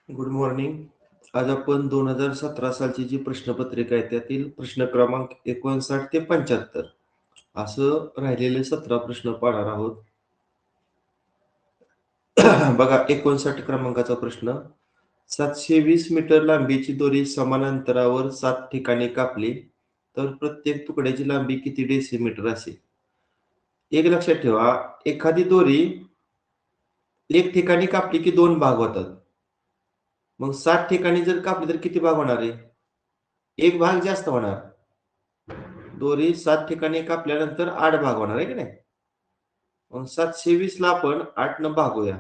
Good morning. आज आपण 2017 सालची जी प्रश्नपत्रिका आहे त्यातील प्रश्न क्रमांक 59 ते 75 असं राहिलेले 17 प्रश्न पाहणार आहोत. बघा 59 क्रमांकाचा प्रश्न. 720 मीटर लांबीची दोरी समान अंतरावर 7 ठिकाणी कापली तर प्रत्येक तुकड्याची लांबी किती डेसिमीटर असेल? एक लक्षात ठेवा, एखादी दोरी एक ठिकाणी कापली की 2 भाग होतात. मग 7 ठिकाणी जर कापली तर किती भाग होणार आहे? एक भाग जास्त होणार. दोरी 7 ठिकाणी कापल्यानंतर 8 भाग होणार आहे की नाही? मग 720 ला आपण 8 न भागूया.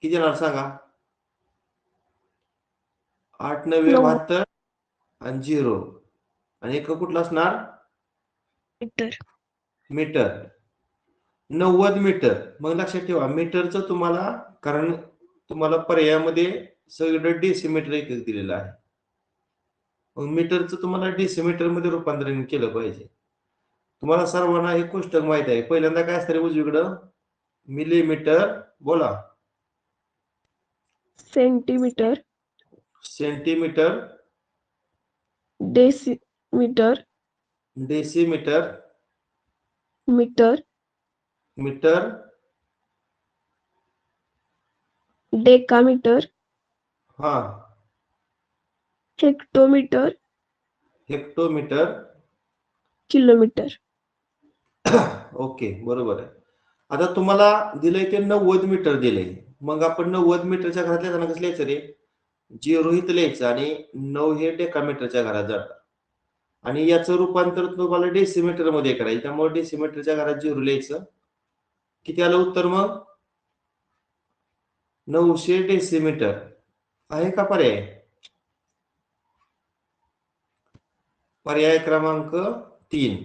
किती येणार सांगा? 8 नव्वे 9 72 आणि 0 आणि एक कुठला असणार? मीटर. मीटर. 90 मीटर. मग लक्षात ठेवा, मीटरचं तुम्हाला, कारण तुम्हाला पर्यायामध्ये सगळं डेसिमीटर एक दिलेलं आहे. मग मीटरचं तुम्हाला डेसिमीटर मध्ये रूपांतरण केलं पाहिजे. तुम्हाला सर्वांना हे कोष्टक माहित आहे. पहिल्यांदा काय असतं रे उजवीकडं? मिलीमीटर. बोला. Centimetre, centimetre, decimetre, decimetre, metre, metre, decametre, हा, हेक्टोमीटर, हेक्टोमीटर. किलोमीटर. ओके, बरोबर आहे. आता तुम्हाला दिलंय ते 90 मीटर दिलंय. मग आपण 90 मीटरच्या घरात लिहिताना कसं लिहायचं रे? 0 इथं लिहायचं आणि 9 हे डेकामीटरच्या घरात जातात. आणि याचं रूपांतर तुम्हाला डेसिमीटर मध्ये करायचं. त्यामुळे डेसिमीटरच्या घरात 0 लिहायचं. किती आलं उत्तर मग? 900 डेसिमीटर. आहे का पर्याय? पर्याय क्रमांक 3.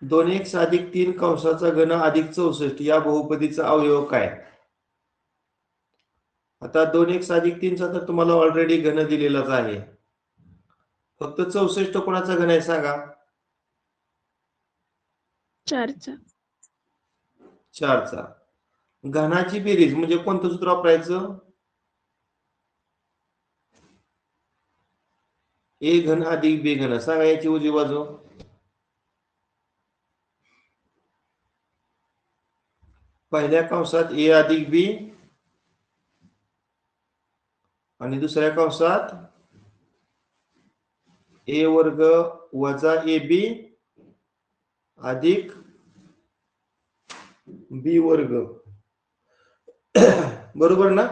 2x अधिक 3 कंसाचा घन अधिक 64 या बहुपदीचा अवयव काय? आता 2x अधिक 3 चा तर तुम्हाला ऑलरेडी घन दिलेलाच आहे. फक्त 64 कोणाचा घन आहे सांगा? 4चा. 4चा. घनाची बेरीज म्हणजे कोणतं सूत्र वापरायचं? ए घन अधिक बी घन. सांगा याची उजवी बाजू. पहिल्या कंसात ए अधिक बी आणि दुसऱ्या कंसात ए वर्ग वजा ए बी अधिक बी वर्ग. बरोबर ना?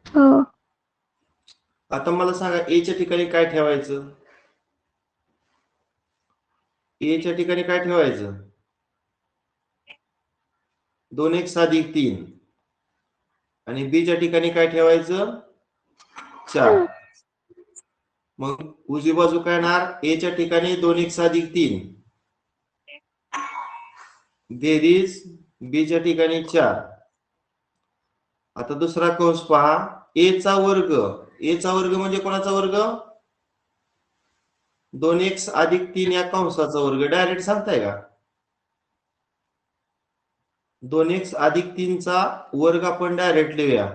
हो. आता मला सांगा, ए च्या ठिकाणी काय ठेवायचं? ए च्या ठिकाणी काय ठेवायचं? 2x अधिक 3 आणि बी च्या ठिकाणी काय ठेवायचं? 4. मग उजवी बाजू काय येणार? ए च्या ठिकाणी 2x अधिक 3 बेरीज बी च्या ठिकाणी 4. आता दुसरा कंस पहा. ए चा वर्ग. ए चा वर्ग म्हणजे कोणाचा वर्ग? 2x अधिक 3 या कंसाचा वर्ग. डायरेक्ट सांगताय का? 2x अधिक 3 चा वर्ग आपण डायरेक्ट लिहूया.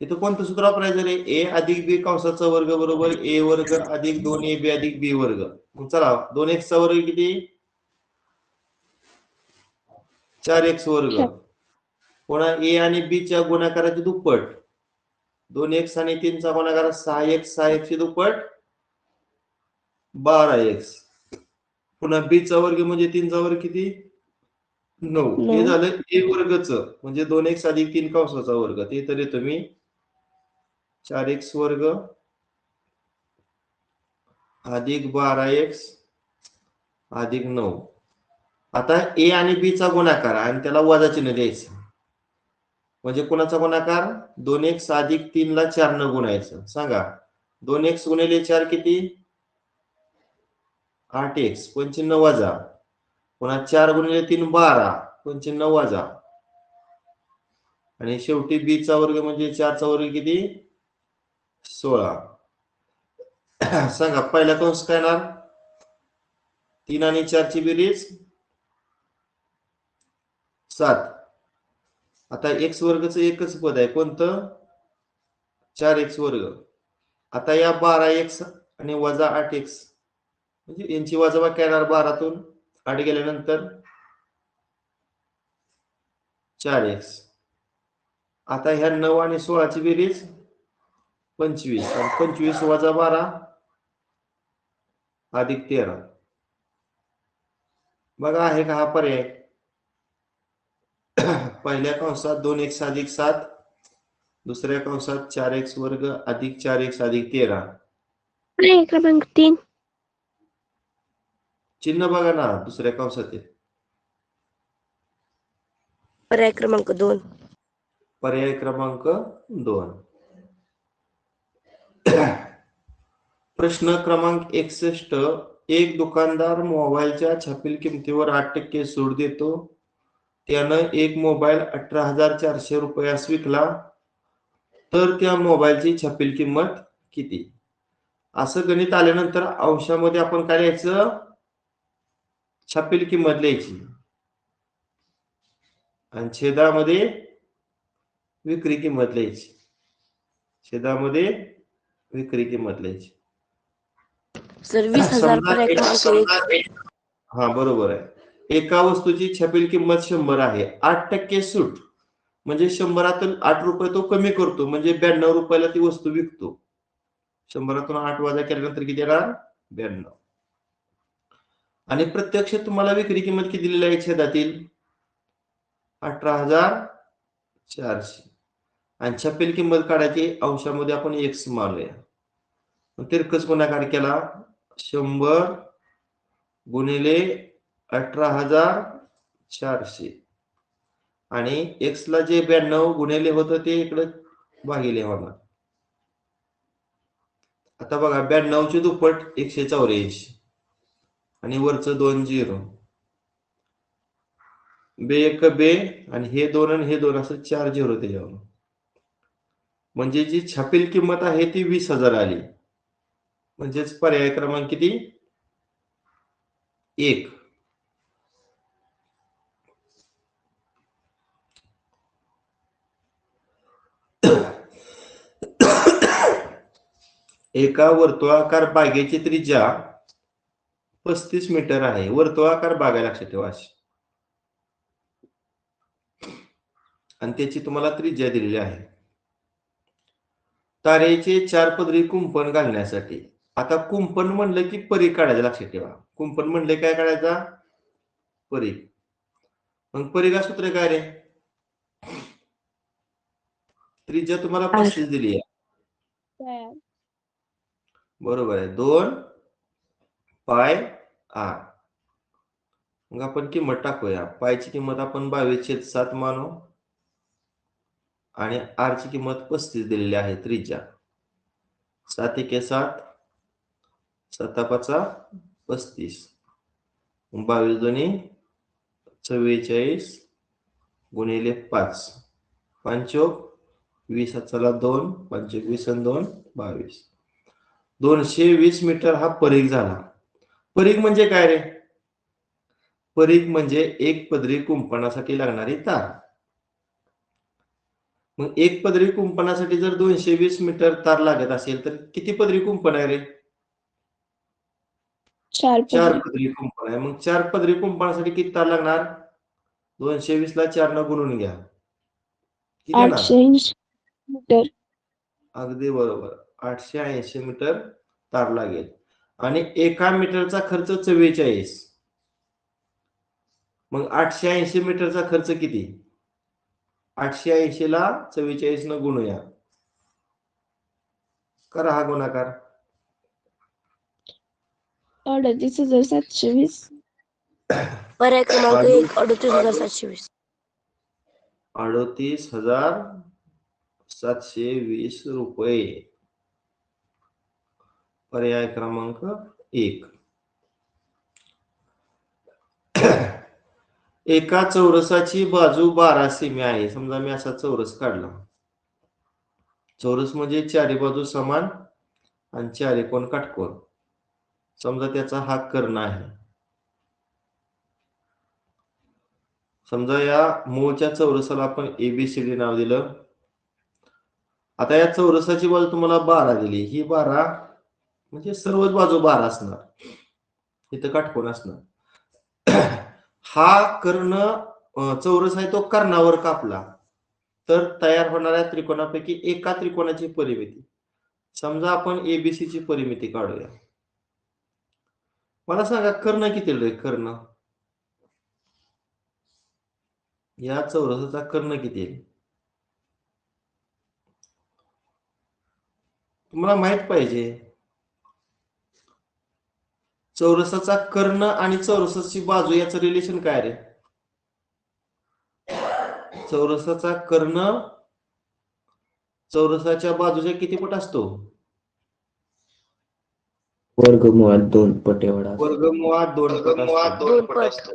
इथं कोणतं सूत्र वापरायचं रे? ए अधिक बी कंसाचा वर्ग बरोबर ए वर्ग अधिक 2ab अधिक बी वर्ग. मग चला, 2x चा वर्ग किती? 4x वर्ग. पुन्हा ए आणि बी च्या गुणाकाराची दुप्पट. 2x आणि 3 चा गुणाकार 6x, 6x ची दुप्पट 12x. पुन्हा बी चा वर्ग म्हणजे 3 चा वर्ग किती? 9. हे झालं ए वर्गच म्हणजे 2x अधिक 3 कंसाचा वर्ग. ते तर येतो मी 4x वर्ग अधिक 12x अधिक 9. आता ए आणि बी चा गुणाकार आणि त्याला वजा चिन्ह द्यायचं. म्हणजे कोणाचा गुणाकार? 2x अधिक 3 ला 4 न गुणायचं. सांगा, 2x गुणिले 4 किती? 8x. 95 वजा. पुन्हा 4 गुणिले 3 12. 95 वजा. आणि शेवटी बी चा वर्ग म्हणजे 4 चा वर्ग किती? 16. सांगा पहिला कंस काय येणार? 3 आणि 4 ची बेरीज 7. आता x वर्गचं एकच पद आहे कोणतं? 4x वर्ग. आता या 12x आणि वजा 8x म्हणजे यांची वजाबाकी येणार 12तून 8 गेल्यानंतर 4x. आता ह्या 9 आणि 16ची बेरीज 25 आणि 25 वजा 12 अधिक 13. बघा आहे का हा पर्याय? पहिल्या कंसात 2x अधिक 7, दुसऱ्या कंसात 4x वर्ग अधिक 4x अधिक 13. पर्याय क्रमांक 3. चिन्ह बघा ना दुसऱ्या कंसात. पर्याय क्रमांक 2. पर्याय क्रमांक 2. प्रश्न क्रमांक 61. एक दुकानदार मोबाईलच्या छापील किमतीवर 8% सूट देतो. त्यानं एक मोबाईल 18,400 रुपयास विकला तर त्या मोबाईलची छापील किंमत किती? असं गणित आल्यानंतर अंशामध्ये आपण काय लिहायचं? छापील किंमत लिहायची आणि छेदामध्ये विक्री किंमत लिहायची. छेदामध्ये विक्री किंमत लिहायची. सर 20,000 पर्याय क्रमांक 1. हा बरोबर आहे. एका वस्तूची छापील किंमत 100 आहे. 8% सूट म्हणजे 100तून 8 रुपये तो कमी करतो म्हणजे 92 रुपयाला ती वस्तू विकतो. 100तून 8 वजा केल्यानंतर किती येणार? 92. आणि प्रत्यक्ष तुम्हाला विक्री किंमत किती दिलेली आहे छेदातील? 18,400. आणि छापील किंमत काढायची अंशामध्ये आपण x मानूया. तिरकस गुणाकार केला 100 गुणिले 18,400 आणि x ला जे 92 गुणिले होतं ते इकडे भागिले होणार. आता बघा 92 ची दुप्पट 184 आणि वरचं 2 0. बे एक बे आणि हे 2 आणि हे 2 असं 4 0 त्याच्यावर. म्हणजे जी छापील किंमत आहे ती 20,000 आली. म्हणजेच पर्याय क्रमांक किती? 1. एका वर्तुळाकार बागेची त्रिज्या 35 मीटर आहे. वर्तुळाकार बाग आहे लक्षात ठेवा. आणि त्याची तुम्हाला त्रिज्या दिलेली आहे. तारेचे 4 पदरी कुंपण घालण्यासाठी. आता कुंपण म्हणलं की परीघ काढायचं लक्षात ठेवा. कुंपण म्हणले काय काढायचा? परीघ. मग परीघा सूत्र काय रे? त्रिज्या तुम्हाला 35 दिली आहे. बरोबर आहे. 2 पाय r. मग आपण किंमत टाकूया. पायची किंमत आपण 22/7 मानू आणि r ची किंमत 35 दिलेली आहे त्रिज्या. 7 एके 7, 7 पाचा 35. 22 दोन्ही 44 गुणिले 5. 5 20 चला 2 5 20 आणि 2 22. 220 मीटर हा परीघ झाला. परीघ म्हणजे काय रे? परीघ म्हणजे एक पदरी कुंपणासाठी लागणारी तार. मग एक पदरी कुंपणासाठी जर 220 मीटर तार लागत असेल तर किती पदरी कुंपण आहे रे? 4 पदरी कुंपण आहे. मग 4 पदरी कुंपणासाठी किती तार लागणार? 220 ला 4 न गुणून घ्या. किती येणार? 880 मीटर. अगदी बरोबर. 880 मीटर तार लागेल. आणि एका मीटरचा खर्च 44. मग 880 मीटरचा खर्च किती? 880 ला 44 न गुणूया. करा हा गुणाकार. 38,720. पर्याय क्रमांक 1 38,720. 38,720 रुपये. पर्याय क्रमांक 1. एका चौरसाची बाजू 12 सेमी आहे. समजा मी असा चौरस काढला. चौरस म्हणजे चारी बाजू समान आणि चारी कोण काटकोन. समजा त्याचा हा कर्ण आहे. समजा या मूळच्या चौरसाला आपण ABCD नाव दिलं. आता या चौरसाची बाजू तुम्हाला 12 दिली. ही 12 म्हणजे सर्वच बाजू 12 असणार. इथं काटकोन असणार. हा कर्ण चौरस आहे तो कर्णावर कापला तर तयार होणाऱ्या त्रिकोणापैकी एका त्रिकोणाची परिमिती. समजा आपण ABC ची परिमिती काढूया. मला सांगा कर्ण किती रे? कर्ण या चौरसाचा कर्ण किती आहे? तुम्हाला माहित पाहिजे. चौरसाचा कर्ण आणि चौरसाची बाजू याचं रिलेशन काय रे? चौरसाचा कर्ण चौरसाच्या बाजूच्या किती पट असतो? वर्गमुळात 2 पट एवढा असतो. वर्गमुळात 2 पट असतो. 2 पट.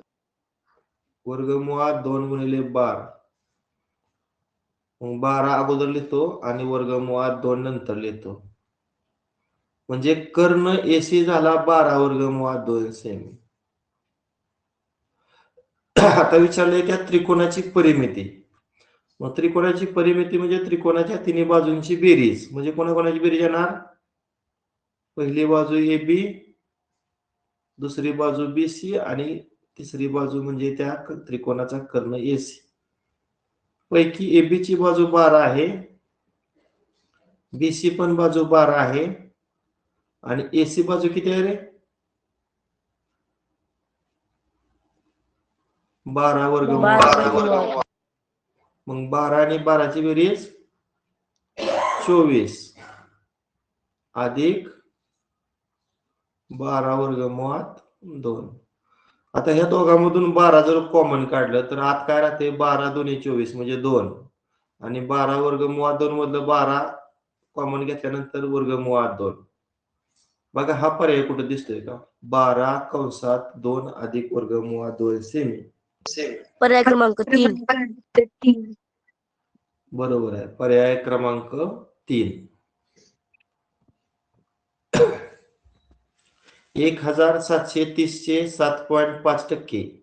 वर्गमुळात 2 गुणिले 12. मग 12 अगोदर लिहितो आणि वर्गमुळात 2 नंतर लिहितो. म्हणजे कर्ण AC झाला 12 वर्गमुळात 2 सेमी. आता विचारलंय की त्रिकोणाची परिमिती. मग त्रिकोणाची परिमिती म्हणजे त्रिकोणाच्या तिन्ही बाजूंची बेरीज. म्हणजे कोणाकोणाची बेरीज येणार? पहिली बाजू AB, दुसरी बाजू BC आणि तिसरी बाजू म्हणजे त्या त्रिकोणाचा कर्ण AC. पैकी AB ची बाजू 12 आहे, BC पण बाजू 12 आहे आणि AC बाजू किती आहे रे? 12 वर्गमुळात. मग 12 आणि 12 ची बेरीज 24 अधिक 12 वर्गमुळात 2. आता ह्या दोघांमधून 12 जर कॉमन काढलं तर आत काय राहते? 12 2 24 म्हणजे 2 आणि 12 वर्गमुळात 2 मधलं 12 कॉमन घेतल्यानंतर वर्गमुळात 2. बघा हा पर्याय कुठे दिसतोय का? 12 कंसात 2 अधिक वर्गमुळात 2 सेमी. पर्याय क्रमांक 3. बरोबर आहे. पर्याय क्रमांक 3. 1730 चे 7.5%.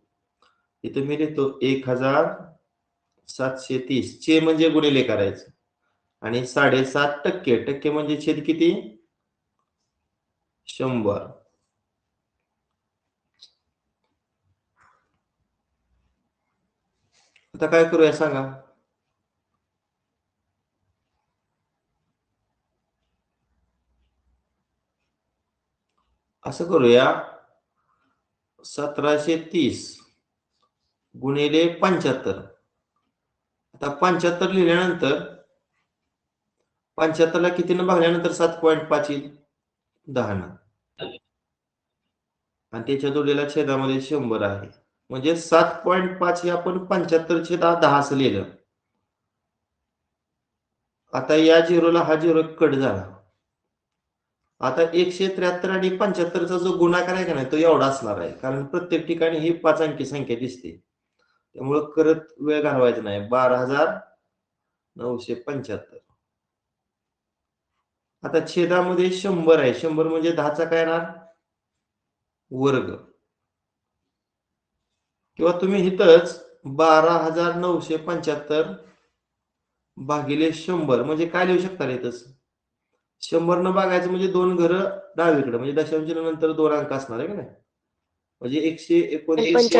इथे मी लिहितो 1730 चे म्हणजे गुणिले करायचं आणि 7.5% टक्के म्हणजे छेद किती? 100. आता काय करूया सांगा? असं करूया 1730 गुणिले 75. आता 75 लिहिल्यानंतर 75 ला कितीनं भागल्यानंतर 7.5 येईल? 10 न. आणि त्याच्या जोडीला छेदामध्ये 100 आहे. म्हणजे 7.5 हे आपण 75/10 असं लिहिलं. आता या झिरोला हा झिरो कट झाला. आता 173 आणि 75चा जो गुणाकार आहे का नाही तो एवढा असणार आहे. कारण प्रत्येक ठिकाणी ही 5 अंकी संख्या दिसते. त्यामुळे करत वेळ घालवायचा नाही. 12,975. आता छेदामध्ये 100 आहे. 100 म्हणजे 10चा काय येणार? वर्ग. किंवा तुम्ही इथंच 12,975 भागिले 100 म्हणजे काय लिहू शकता रे? इथंच 100 न भागायचं म्हणजे 2 घरं डावीकडे म्हणजे दशांश नंतर 2 अंक असणार आहे का नाही? म्हणजे 129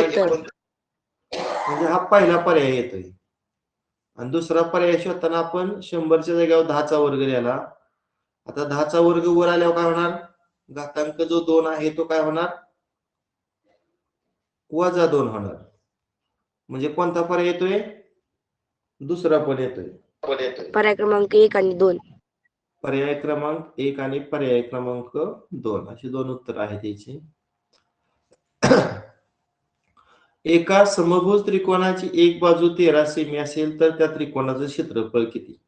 म्हणजे हा पहिला पर्याय येतोय. आणि दुसरा पर्याय शोधताना आपण 100च्या जागेवर 10चा वर्ग लिहिला. आता 10चा वर्ग वर आल्यावर काय होणार? घातांक जो 2 आहे तो काय होणार? -2 होणार. म्हणजे कोणता पर्याय येतोय? दुसरा पण येतोय. पर्याय क्रमांक 1 आणि 2. पर्याय क्रमांक 1 आणि पर्याय क्रमांक 2 अशी 2 उत्तर आहेत याची. एका समभुज त्रिकोणाची एक बाजू 13 सेमी असेल तर त्या त्रिकोणाचं क्षेत्रफळ किती?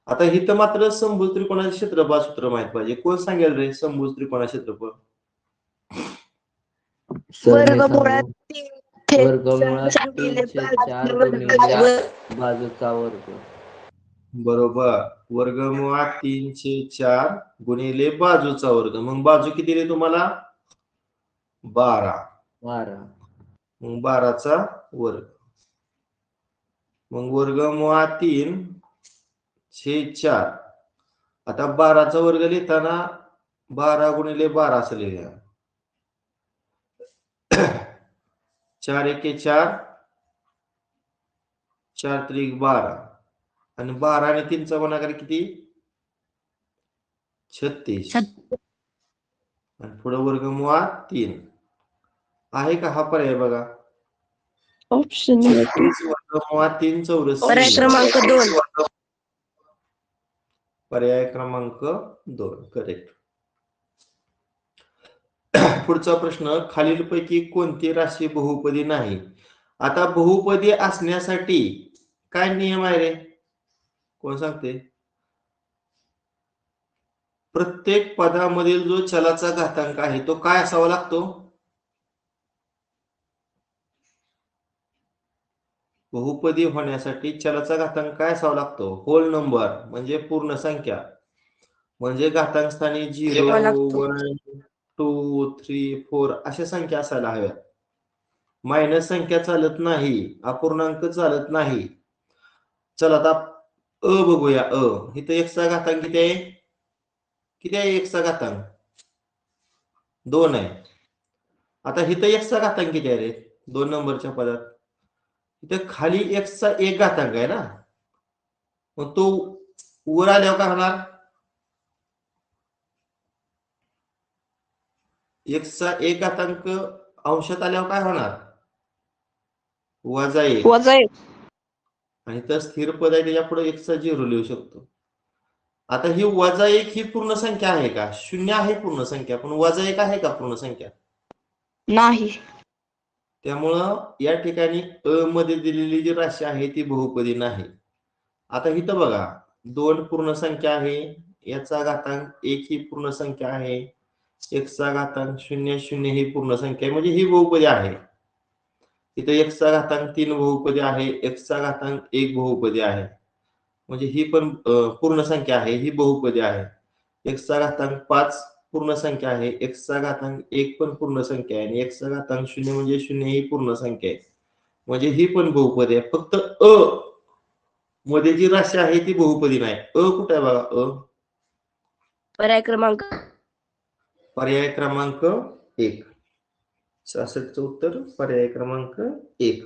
आता इथं मात्र समभुज त्रिकोणाचे क्षेत्रफळ सूत्र माहित पाहिजे. कोण सांगेल रे समभुज त्रिकोणाचे क्षेत्रफळ? वर्गमुळात 3/4 गुणिले बाजूचा वर्ग. बरोबर. वर्गमुळात 3/4 गुणिले बाजूचा वर्ग. मग बाजू किती रे तुम्हाला? 12. मग 12चा वर्ग. मग वर्गमुळात 3/4. आता 12चा वर्ग लिहिताना 12 गुणिले 12 असं लिहूया. 4 एके 4, 4 त्रिक 12 आणि 12 आणि 3चा गुणाकार किती? 36. आणि पुढे वर्गमुळात 3 आहे का? हा पर्याय बघा. ऑप्शन 36 वर्गमुळात 3 चौरस पर्याय सेमी. क्रमांक 2. पर्याय क्रमांक 2 करेक्ट. पुढचा प्रश्न, खालीलपैकी कोणती राशी बहुपदी नाही? आता बहुपदी असण्यासाठी काय नियम आहे रे? कोण सांगते? प्रत्येक पदामधील जो चलाचा घातांक आहे तो काय असावा लागतो? बहुपदी होण्यासाठी चलाचा घातांक काय असावा लागतो? होल नंबर म्हणजे पूर्ण संख्या. म्हणजे घातांक स्थानी 0, लागतो. 1, 2, 3, 4 अशा संख्या असायला हव्यात. मायनस संख्या चालत नाही, अपूर्णांक चालत नाही. चला आता बघूया. इथं एक्सचा घातांक किती आहे? किती आहे एक्सचा घातांक? 2 आहे. आता इथं एक्सचा घातांक किती आहे रे? 2 नंबरच्या पदात. इथं खाली एक्सचा 1 घातांक आहे ना, मग तो वर आल्यावर काय होणार? एक्सचा 1 घातांक अंशात आल्यावर काय होणार? -1. वजा 1. आणि तर स्थिर पद आहे त्याच्या पुढे एक्सचा 0 लिहू शकतो. आता ही -1 ही पूर्ण संख्या आहे का? 0 आहे पूर्ण संख्या, पण -1 आहे का पूर्ण संख्या? नाही. त्यामुळं या ठिकाणी मध्ये दिलेली जी राशी आहे ती बहुपदी नाही. आता इथं बघा 2 पूर्ण संख्या आहे, याचा घातांक 1 ही पूर्ण संख्या आहे, एक्सचा घातांक 0, 0 ही पूर्ण संख्या आहे, म्हणजे ही बहुपदी आहे. इथं एक्सचा घातांक 3 बहुपदी आहे, एक्सचा घातांक 1 बहुपदी आहे, म्हणजे ही पण पूर्ण संख्या आहे, ही बहुपदी आहे. एक्सचा घातांक 5 पूर्ण संख्या आहे, एक्सचा घातांक 1 पण पूर्ण संख्या आहे आणि एक्सचा घातांक 0 म्हणजे 0 ही पूर्ण संख्या आहे, म्हणजे ही पण बहुपदी आहे. फक्त मध्ये जी राशी आहे ती बहुपदी नाही. कुठे आहे बघा? पर्याय क्रमांक पर्याय क्रमांक 1. 66चं उत्तर पर्याय क्रमांक 1.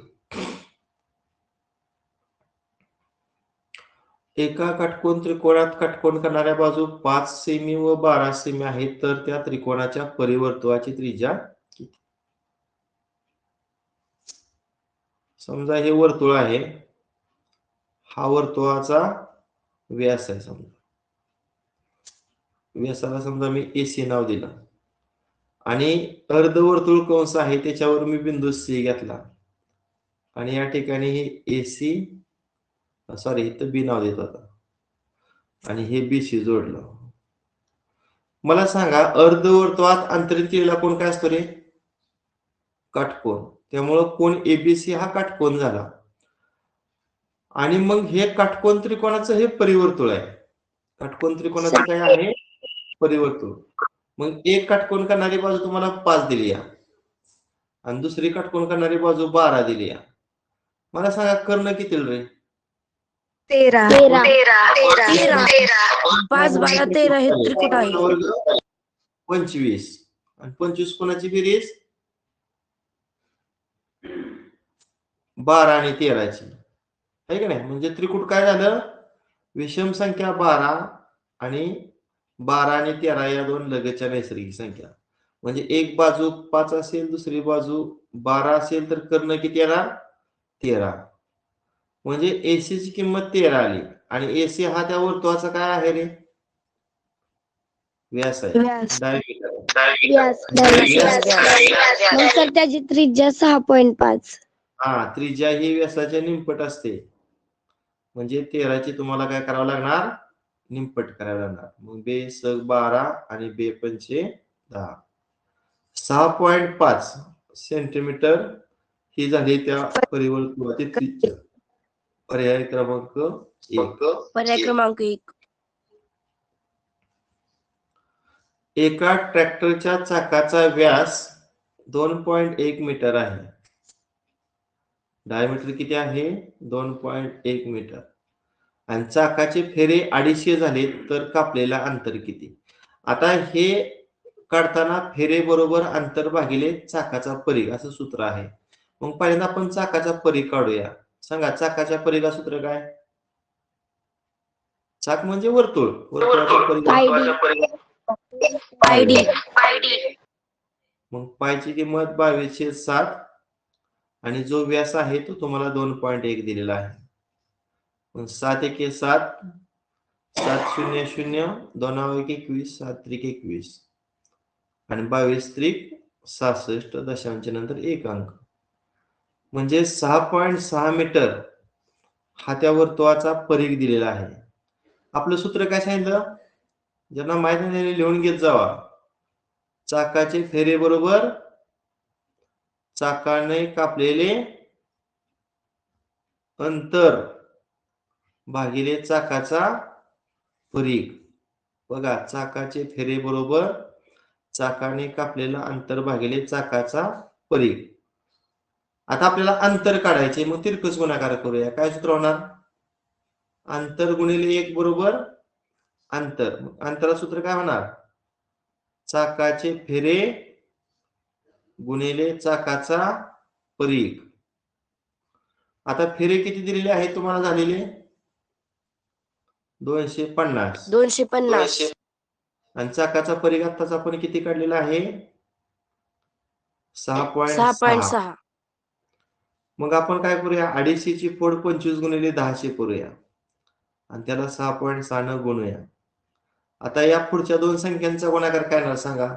एका काटकोन त्रिकोणात काटकोन करणाऱ्या बाजू 5 सेमी व 12 सेमी आहेत, तर त्या त्रिकोणाच्या परिवर्तुळाची त्रिज्या किती? समजा हे वर्तुळ आहे, हा वर्तुळाचा व्यास आहे. समजा व्यासाला समजा मी AC नाव दिलं आणि अर्धवर्तुळ कंस आहे त्याच्यावर मी बिंदू C घेतला आणि या ठिकाणी हे AC सॉरी इथं B नाव देतो आता आणि हे BC जोडलं. मला सांगा अर्धवर्तुळात अंतरित केलेला कोण काय असतो रे? काटकोन. त्यामुळं कोण ABC हा काटकोन झाला. आणि मग हे काटकोन त्रिकोणाचं हे परिवर्तुळ आहे. काटकोन त्रिकोणाचं काय आहे? परिवर्तुळ. मग एक काटकोन करणारी बाजू तुम्हाला 5 दिली आहे आणि दुसरी काटकोन करणारी बाजू 12 दिली आहे. मला सांगा कर्ण किती रे? 13. 13. 5, 12, 13 हे त्रिकुट आहे. 25 आणि 25 कोणाची बेरीज? 12 आणि 13ची आहे का नाही? म्हणजे त्रिकुट काय झालं? विषम संख्या 12 आणि 12 आणि 13 या दोन लगतच्या नैसर्गिक संख्या. म्हणजे एक बाजू 5 असेल, दुसरी बाजू 12 असेल, तर कर्ण किती येणार? 13. म्हणजे AC ची किंमत 13 आली आणि AC हा त्या वर्तुळाचा काय आहे रे? व्यास आहे. व्यास. डायमीटर. मग सर त्याची त्रिज्या 6.5. हा, त्रिज्या ही व्यासाच्या निमपट असते. म्हणजे 13ची तुम्हाला काय करावं लागणार? निमपट करावं लागणार. मग बे सग 12 आणि बे पंचे 10. 6.5 सेंटीमीटर ही झाली त्या परिवर्तुळाची त्रिज्या. पर्याय क्रमांक 1. पर्याय क्रमांक 1. एका ट्रॅक्टरच्या चाकाचा व्यास 2.1 मीटर आहे. डायमीटर किती आहे 2.1 मीटर. आणि चाकाचे फेरे 250 झाले तर कापलेला अंतर किती? आता हे काढताना फेरे बरोबर अंतर भागिले चाकाचा परिघ असं सूत्र आहे. मग पहिल्यांदा आपण चाकाचा परिघ काढूया. सांगा चाकाच्या परिघा सूत्र काय? चाक म्हणजे वर्तुळ. वर्तुळाचा परिघ आयडी मग पायची किंमत 22/7 आणि जो व्यास आहे तो तुम्हाला 2.1 दिलेला आहे. मग 7 एके 7, 7 0 0, 2 1 21, 7 त्रिक 21 आणि 22 त्रिक 66 दशांश नंतर एक अंक. म्हणजे 6.6 मीटर हा त्या वर्तुळाचा परिघ दिलेला आहे. आपलं सूत्र काय सांगितलं? ज्यांना माहिती नाही लिहून घेत जावा. चाकाचे फेरे बरोबर चाकाने कापलेले अंतर भागिले चाकाचा परिघ. बघा चाकाचे फेरे बरोबर चाकाने कापलेला अंतर भागिले चाकाचा परिघ. आता आपल्याला अंतर काढायचे, मग तिरकस गुणाकार करूया. काय सूत्र होणार? अंतर गुणिले 1 बरोबर अंतर. अंतरा सूत्र काय होणार? चाकाचे फेरे गुणिले चाकाचा परिघ. आता फेरे किती दिलेले आहेत तुम्हाला झालेले? 250. 250 आणि चाकाचा परिघ आत्ताच आपण किती काढलेला आहे? 6.6. 6.6 मग आपण काय करूया? 250 ची फोड 25 गुणिले 10 करूया आणि त्याला 6.6 न गुणूया. आता या पुढच्या दोन संख्यांचा गुणाकार काय येणार सांगा?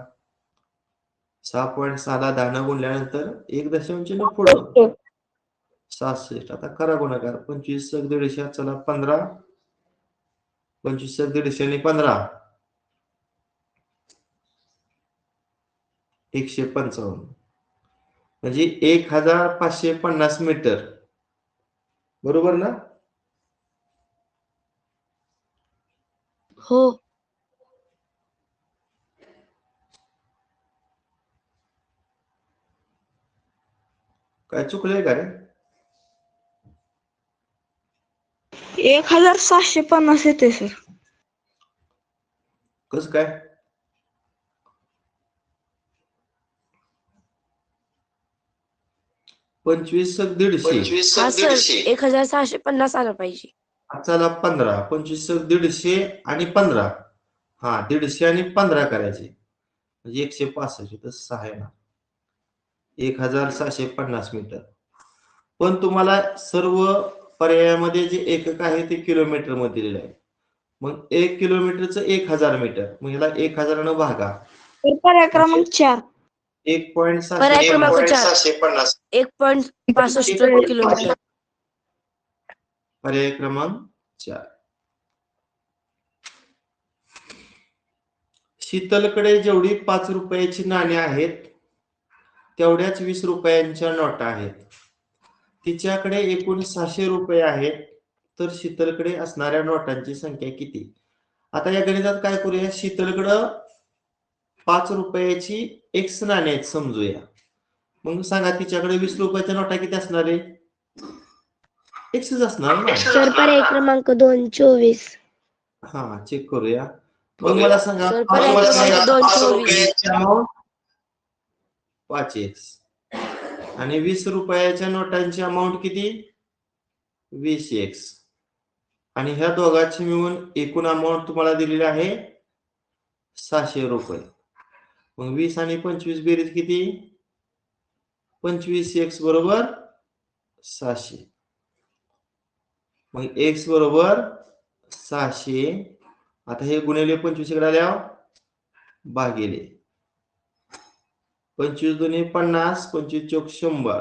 6.6 ला 10 न गुणल्यानंतर 1 दशांश न पुढं 66. आता करा गुणाकार. 25 + 150 चला 15, 25 + 150 आणि 15 155. म्हणजे 1550 मीटर. बरोबर ना? हो. काय चुकलंय का रे? 1750 येते सर. कसं काय? पंचवीस 150. हा सर 1650 आलं पाहिजे. चला 15. 25 150 आणि 15. हा 150 आणि 15 करायचे म्हणजे 165. तर 6 येणार. 1750 मीटर. पण तुम्हाला सर्व पर्यायामध्ये जे एकक आहे ते किलोमीटर मध्ये दिलेलं आहे. मग 1 किलोमीटरचं 1000 मीटर. मग ह्याला 1000 न भागा. पर्याय क्रमांक 4. 1.6 पर्याय क्रमांक 1.65 किलोमीटर. पर्याय क्रमांक 4. शीतलकडे जेवढी 5 रुपयाची नाणी आहेत तेवढ्याच 20 रुपयांच्या नोटा आहेत. तिच्याकडे एकूण 600 रुपये आहेत. तर शीतलकडे असणाऱ्या नोटांची संख्या किती? आता या गणितात काय करूया? शीतलकडं 5 रुपयाची X नाणी आहेत समजूया. मग सांगा तिच्याकडे 20 रुपयाच्या नोटा किती असणार आहे? Xच असणार ना. सर पर्याय क्रमांक 2 24. हा चेक करूया. मग मला सांगा सर पर्याय क्रमांक 2 5X आणि 20 रुपयाच्या नोटांची अमाऊंट किती? 20X. आणि ह्या दोघांची मिळून एकूण अमाऊंट तुम्हाला दिलेली आहे 600 रुपये. मग 20 आणि 25 बेरीज किती? 25X बरोबर 600. मग X बरोबर 600. आता हे गुणिले 25 इकडे आल्यावर भागिले 25 दुनी 50, 25 चौक 100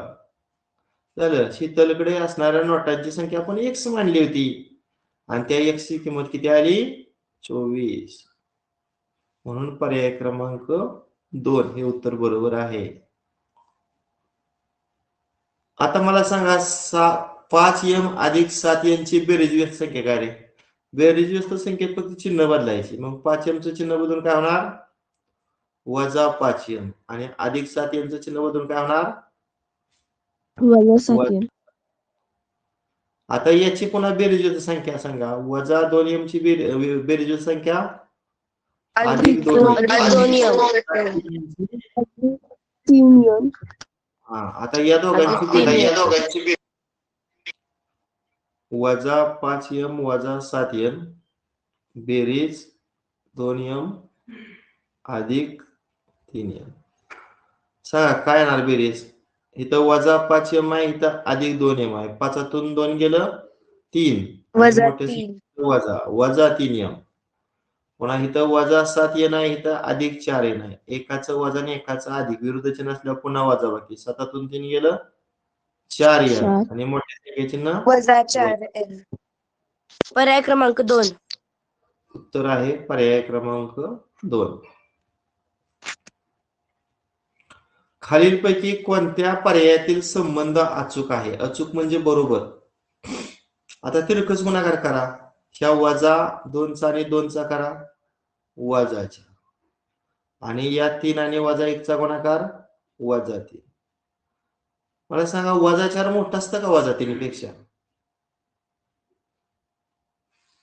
झालं. शीतलकडे असणाऱ्या नोटांची संख्या आपण X मानली होती आणि त्या X ची किंमत किती आली? 24. म्हणून पर्याय क्रमांक 2 हे उत्तर बरोबर आहे. आता मला सांगा 5M अधिक 7N ची बेरीज व्यस्त संख्या काय रे? बेरीज व्यस्त संख्येत फक्त चिन्ह बदलायचे. मग 5M चं चिन्ह बदलून काय होणार? वजा 5M. आणि अधिक 7N चं चिन्ह बदलून काय होणार? वजा 7N. आता याची पुन्हा बेरीज संख्या सांगा. वजा 2m ची बेरीज संख्या अधिक 2m. हा, आता या दोघांची बेरीज वजा 5m वजा 7n बेरीज 2m अधिक 3m. सांगा काय येणार बेरीज. इथं वजा 5m आहे, इथं अधिक 2m आहे. 5तून 2 गेलं 3 वजा मोठे 3. वजा 3m. पुन्हा इथं वजा 7n आहे, इथं अधिक 4n आहे. एकाचं वजा आणि एकाचं अधिक विरुद्ध चिन्ह असल्यावर पुन्हा वजा बाकी. 7तून 3 गेलं 4n आणि मोठ्या संख्येचे चिन्ह वजा 4n. पर्याय क्रमांक 2. उत्तर आहे पर्याय क्रमांक 2. खालीलपैकी कोणत्या पर्यायातील संबंध अचूक आहे. अचूक म्हणजे बरोबर. आता तिरकस गुणाकार करा. ह्या वजा 2चा आणि 2चा करा वजा 4 आणि या 3 आणि वजा 1चा गुणाकार वजा 3. मला सांगा वजा 4 मोठा असतं का वजा 3 पेक्षा.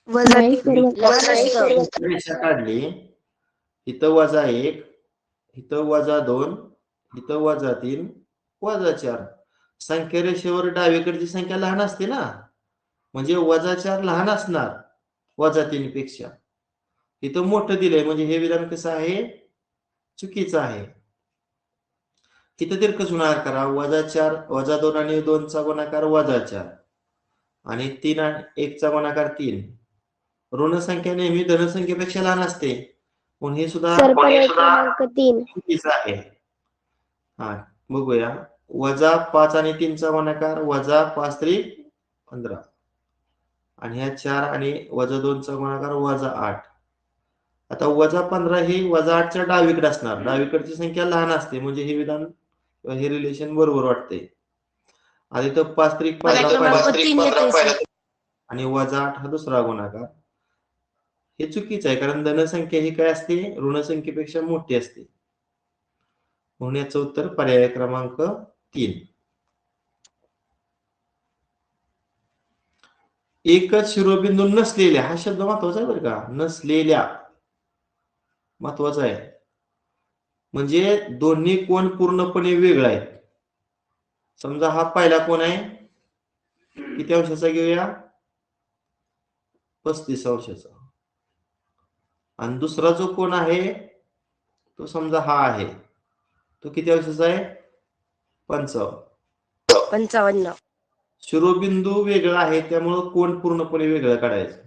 वजा नाही 3 सर. रेषा काढली. इथं वजा 1, इथं वजा 2, इथं वजा 3, वजा 4. संख्या रेषेवर डावीकडची संख्या लहान असते ना, म्हणजे वजा 4 लहान असणार वजा 3 पेक्षा. इथं मोठं दिलंय म्हणजे हे विधान कसं आहे, चुकीचं आहे. इथं तिरकस गुणाकार करा. वजा 4 वजा 2 आणि 2चा गुणाकार वजा 4 आणि 3 आणि 1चा गुणाकार 3. ऋण संख्या नेहमी धनसंख्येपेक्षा लहान असते, पण हे सुद्धा सर पर्याय क्रमांक 3. चुकीचं आहे. हा, बघूया. वजा 5 आणि 3चा गुणाकार वजा 5 3 15 आणि ह्या 4 आणि वजा 2चा गुणाकार वजा 8. आता वजा 15 ही वजा 8च्या डावीकडे असणार. डावीकडची संख्या लहान असते म्हणजे हे विधान हे रिलेशन बरोबर वाटते. आधी तर 5 3 15 आणि वजा 8 हा दुसरा गुणाकार. हे चुकीचं आहे कारण धनसंख्या ही काय असते, ऋण संख्येपेक्षा मोठी असते. म्हणून याचं उत्तर पर्याय क्रमांक 3. एकच शिरोबिंदू नसलेल्या, हा शब्द महत्वाचा आहे बरं का. नसलेल्या महत्वाचा आहे. म्हणजे दोन्ही कोण पूर्णपणे वेगळा आहे. समजा हा पहिला कोण आहे, किती अंशाचा घेऊया, 35 अंशाचा. आणि दुसरा जो कोण आहे तो समजा हा आहे, तो किती अंशाचा आहे, 55. शिरोबिंदू वेगळा आहे त्यामुळे कोण पूर्णपणे वेगळं काढायचं.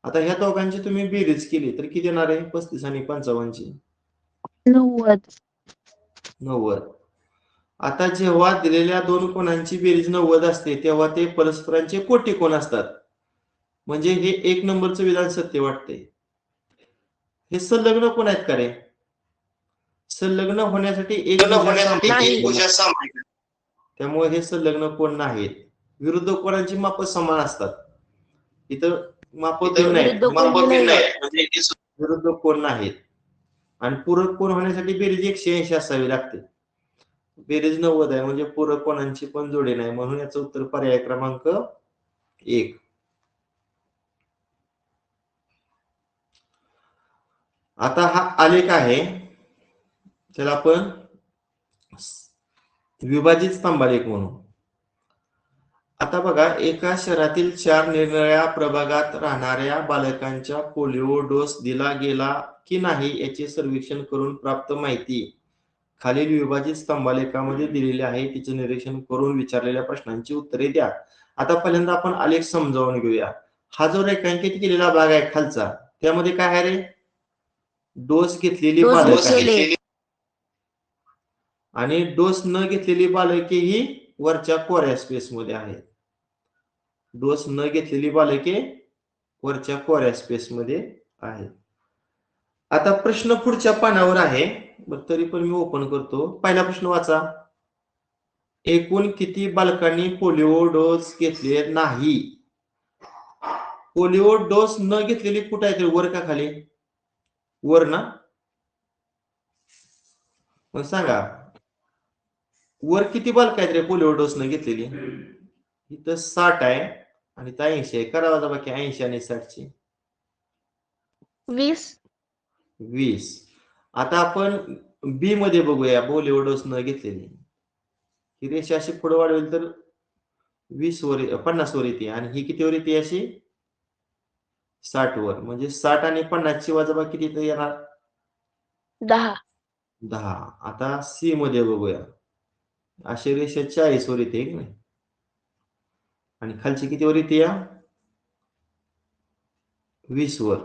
आता ह्या दोघांची तुम्ही बेरीज केली तर किती येणार आहे, 35 आणि 55ची 90. आता जेव्हा दिलेल्या दोन कोणांची बेरीज 90 असते तेव्हा ते परस्परांचे कोटी कोण असतात. म्हणजे हे 1 नंबरचं विधान सत्य वाटते. हे संलग्न कोण आहेत का रे. संलग्न होण्यासाठी एक त्यामुळे हे संलग्न कोण नाहीत. विरुद्ध कोणाची माप समान असतात. इथं माप विरुद्ध कोण नाहीत. आणि पूरक कोण होण्यासाठी बेरीज 180 असावी लागते. बेरीज 90 आहे म्हणजे पूरक कोणांची पण जोडी नाही. म्हणून याचं उत्तर पर्याय क्रमांक 1. आता हा आलेख आहे, त्याला आपण विभाजित स्तंभालेख म्हणू. आता बघा, एका शहरातील 4 निरनिराळ्या प्रभागात राहणाऱ्या बालकांच्या पोलिओ डोस दिला गेला की नाही याचे सर्वेक्षण करून प्राप्त माहिती खालील विभाजित स्तंभालेखामध्ये दिलेली आहे. तिचे निरीक्षण करून विचारलेल्या प्रश्नांची उत्तरे द्या. आता पहिल्यांदा आपण आलेख समजावून घेऊया. हा जो रेखांकित केलेला भाग आहे खालचा, त्यामध्ये काय आहे रे, डोस घेतलेली बालके आणि डोस न घेतलेली बालके ही वरच्या कोऱ्या स्पेस मध्ये आहेत. डोस न घेतलेली बालके वरच्या कोऱ्या स्पेस मध्ये आहेत. आता प्रश्न पुढच्या पानावर आहे, तरी पण मी ओपन करतो. पहिला प्रश्न वाचा. एकूण किती बालकांनी पोलिओ डोस घेतले नाही. पोलिओ डोस न घेतलेली कुठे आहे, वर का खाली, वर ना. मग सांगा वर किती बालक आहेत रे पोलिओ डोस न घेतलेली. इथं 60 आहे आणि इथं 80 आहे. करा वजाबाकी 80 आणि 60ची 20. 20. आता आपण बी मध्ये बघूया बॉलिवूड न घेतलेली ही रेषा अशी पुढे वाढवेल तर 20 वर 50 वर येते आणि ही कितीवर येते अशी 60 वर. म्हणजे 60 आणि 50 ची वजाबाकी किती येणार 10. 10. आता सी मध्ये बघूया अशी रेषा 40 वर येते की नाही आणि खालची कितीवर येते या 20 वर.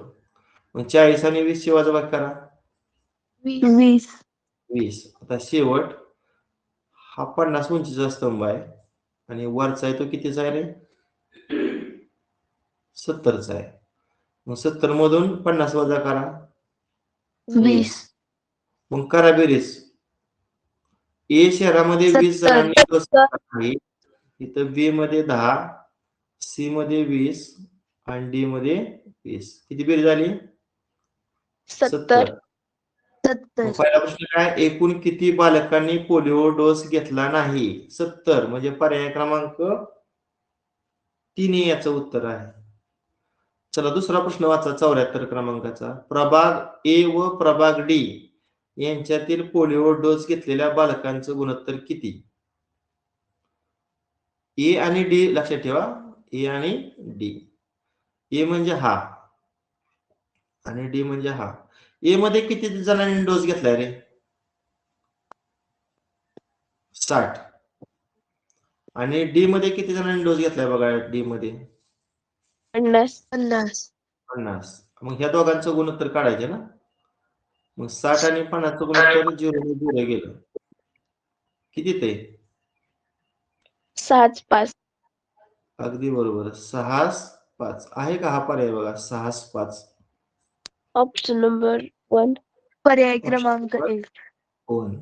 मग 40 आणि 20 ची वजाबाकी करा 20. 20. आता शेवट हा 50 उंचीचा स्तंभ आहे आणि वरचा आहे तो कितीचा आहे रे 70चा आहे. मग 70 मधून 50 वजा करा 20. मग करा बेरीज. ए शहरामध्ये 20 जणांनी प्रस्ताव आहे. इथं बी मध्ये 10, सी मध्ये 20 आणि डी मध्ये 20. किती बेरीज झाली 70. मग पहिला प्रश्न काय एकूण किती बालकांनी पोलिओ डोस घेतला नाही 70 म्हणजे पर्याय क्रमांक 3 याचं उत्तर आहे. चला दुसरा प्रश्न वाचा 74 क्रमांकाचा. प्रभाग ए व प्रभाग डी यांच्यातील पोलिओ डोस घेतलेल्या बालकांचं गुणोत्तर किती. ए आणि डी लक्षात ठेवा. ए आणि डी. ए म्हणजे हा आणि डी म्हणजे हा. ए मध्ये किती जणांनी डोस घेतलाय रे 60 आणि डी मध्ये किती जणांनी डोस घेतलाय बघा डी मध्ये 50. 50. मग ह्या दोघांचं गुणोत्तर काढायचे ना. मग 60 आणि 50चं गुणोत्तर 0 गेलं किती ते 6-5. अगदी बरोबर 6-5 आहे का हा पर्याय बघा 6-5 ऑप्शन नंबर 1. पर्याय क्रमांक 1. कोण.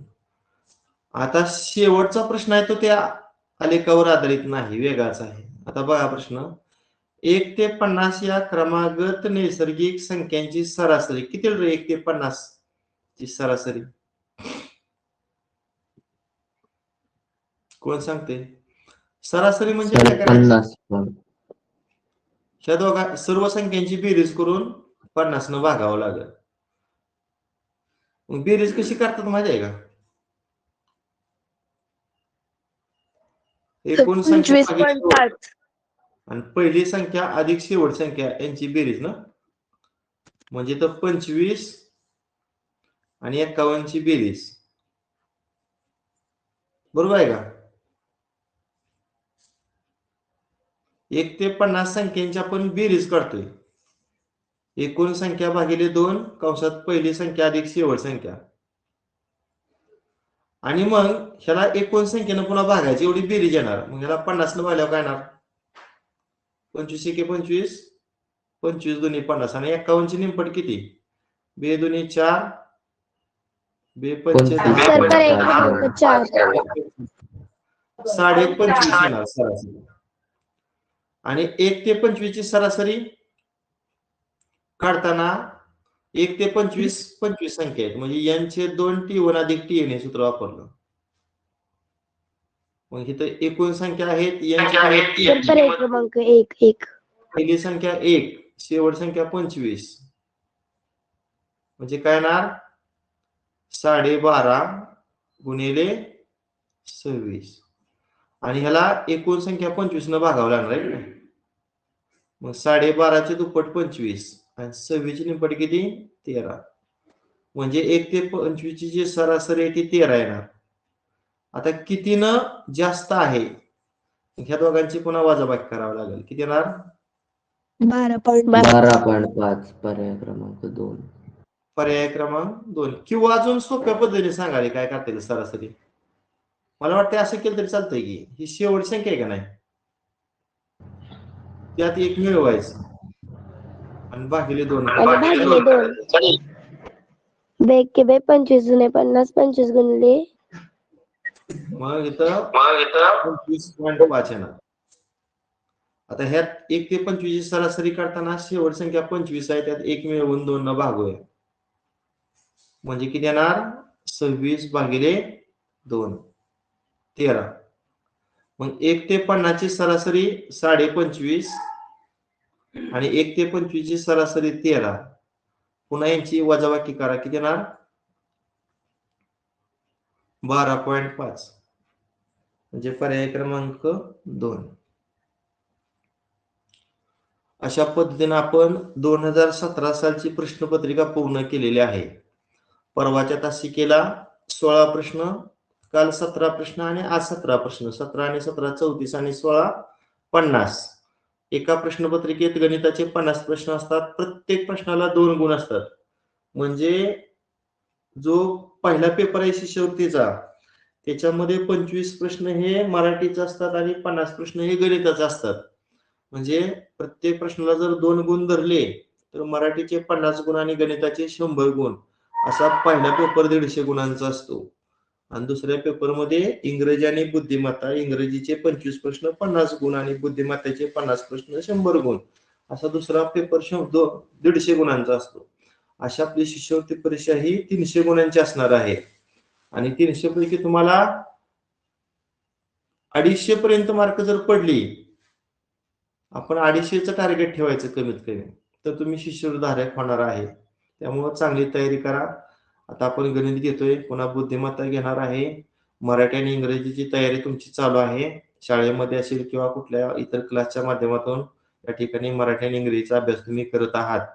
आता शेवटचा प्रश्न आहे तो त्या आलेखावर आधारित नाही वेगळाच आहे. आता बघा प्रश्न 1 ते 50 या क्रमागत नैसर्गिक संख्यांची सरासरी किती रे 1 ते 50 ची सरासरी कोण सांगते. सरासरी म्हणजे काय करायचं 50 पण. ह्या दोघा सर्व संख्यांची बेरीज करून 50 न भागावं लागेल. मग बेरीज कशी करतात माहिती आहे का एकूण संख्या भागिले 25.5. आणि पहिली संख्या अधिक शेवट संख्या यांची बेरीज ना म्हणजे तर 25 आणि 51 ची बेरीज बरोबर आहे का. 1 ते 50 संख्यांची आपण बेरीज काढतोय. एकूण संख्या भागिले 2 कंसात पहिली संख्या अधिक शेवट संख्या आणि मग ह्याला एकूण संख्येनं पुन्हा भागायची एवढी बेरीज येणार. मग ह्याला 50 न भागल्यावर काय येणार 25 एके 25 25 दुनी 50 आणि 51 ची निमपट किती 2 दुनी 4 2 पंचे सर पर्याय क्रमांक 4. 25 येणार सरासरी. आणि 1 ते 25 ची सरासरी काढताना 1 ते 25 25 संख्या आहेत म्हणजे यांचे 2 T1 अधिक Tn हे सूत्र वापरलं. मग इथं एकूण संख्या आहेत यांची सर पर्याय क्रमांक 1. पहिली संख्या 1 शेवट संख्या 25 म्हणजे काय येणार 12.5 गुणिले 26 आणि ह्याला एकूण संख्या 25 न भागावं लागणार आहे का. मग 12.5 चे दुप्पट 25 आणि 26 ची निमपट किती 13 म्हणजे 1 ते 25 ची जी सरासरी आहे ती 13 येणार. आता कितीनं जास्त आहे ह्या दोघांची पुन्हा वजाबाकी करावी लागेल. किती येणार 12.5 पर्याय क्रमांक 2. पर्याय क्रमांक 2 किंवा अजून सोप्या पद्धतीने सांगाले काय करता येईल सरासरी. मला वाटतं असं केलं तरी चालतंय की ही शेवटची संख्या आहे का नाही त्यात एक मिळवायचं आणि भागिले 2 आणि भागिले 2. 2 के 2 25 जुने 50 25 गुणिले मग इथं 25.5 येणार. आता ह्यात 1 ते 25 ची सरासरी काढताना शेवट संख्या 25 आहे त्यात 1 मिळवून 2 न भागूया म्हणजे किती येणार 26 भागिले 2 13 मग 1 ते 50 ची सरासरी 25.5 आणि 1 ते 25 ची सरासरी 13. पुन्हा यांची वजाबाकी करा, किती येणार? 12.5 म्हणजे पर्याय क्रमांक 2. अशा पद्धतीने आपण 2017 सालची प्रश्नपत्रिका पूर्ण केलेली आहे. परवाच्या तासिकेला 16 प्रश्न, काल 17 प्रश्न आणि आज 17 प्रश्न. 17 आणि 17 34 आणि 16 50. एका प्रश्नपत्रिकेत गणिताचे 50 प्रश्न असतात. प्रत्येक प्रश्नाला 2 गुण असतात. म्हणजे जो पहिला पेपर आहे शिष्यवृत्तीचा त्याच्यामध्ये 25 प्रश्न हे मराठीचे असतात आणि 50 प्रश्न हे गणिताचे असतात. म्हणजे प्रत्येक प्रश्नाला जर 2 गुण धरले तर मराठीचे 50 गुण आणि गणिताचे 100 गुण असा पहिला पेपर 150 गुणांचा असतो. आणि दुसऱ्या पेपरमध्ये इंग्रजी आणि बुद्धिमत्ता, इंग्रजीचे 25 प्रश्न 50 गुण आणि बुद्धिमत्तेचे 50 प्रश्न 100 गुण असा दुसरा पेपर 150 गुणांचा असतो. अशा आपली शिष्यवृत्ती परीक्षा ही 300 गुणांची असणार आहे. आणि 300 पैकी तुम्हाला 250 पर्यंत मार्क जर पडली, आपण 250चं टार्गेट ठेवायचं कमीत कमी, तर तुम्ही शिष्यवृत्तीधारक होणार आहे. त्यामुळे चांगली तयारी करा. आता आपण गणित घेतोय, पुन्हा बुद्धिमत्ता घेणार आहे. मराठी आणि इंग्रजीची तयारी तुमची चालू आहे. शाळेमध्ये असेल किंवा कुठल्या इतर क्लासच्या माध्यमातून या ठिकाणी मराठी आणि इंग्रजीचा अभ्यास तुम्ही करत आहात.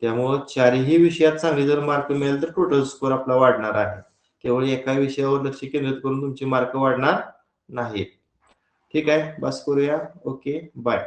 त्यामुळे चारही विषयात चांगले जर मार्क मिळेल तर टोटल स्कोर आपला वाढणार आहे. केवळ एका विषयावर लक्ष केंद्रित करून तुमचे मार्क वाढणार नाहीत. ठीक आहे, बस करूया. Okay, bye.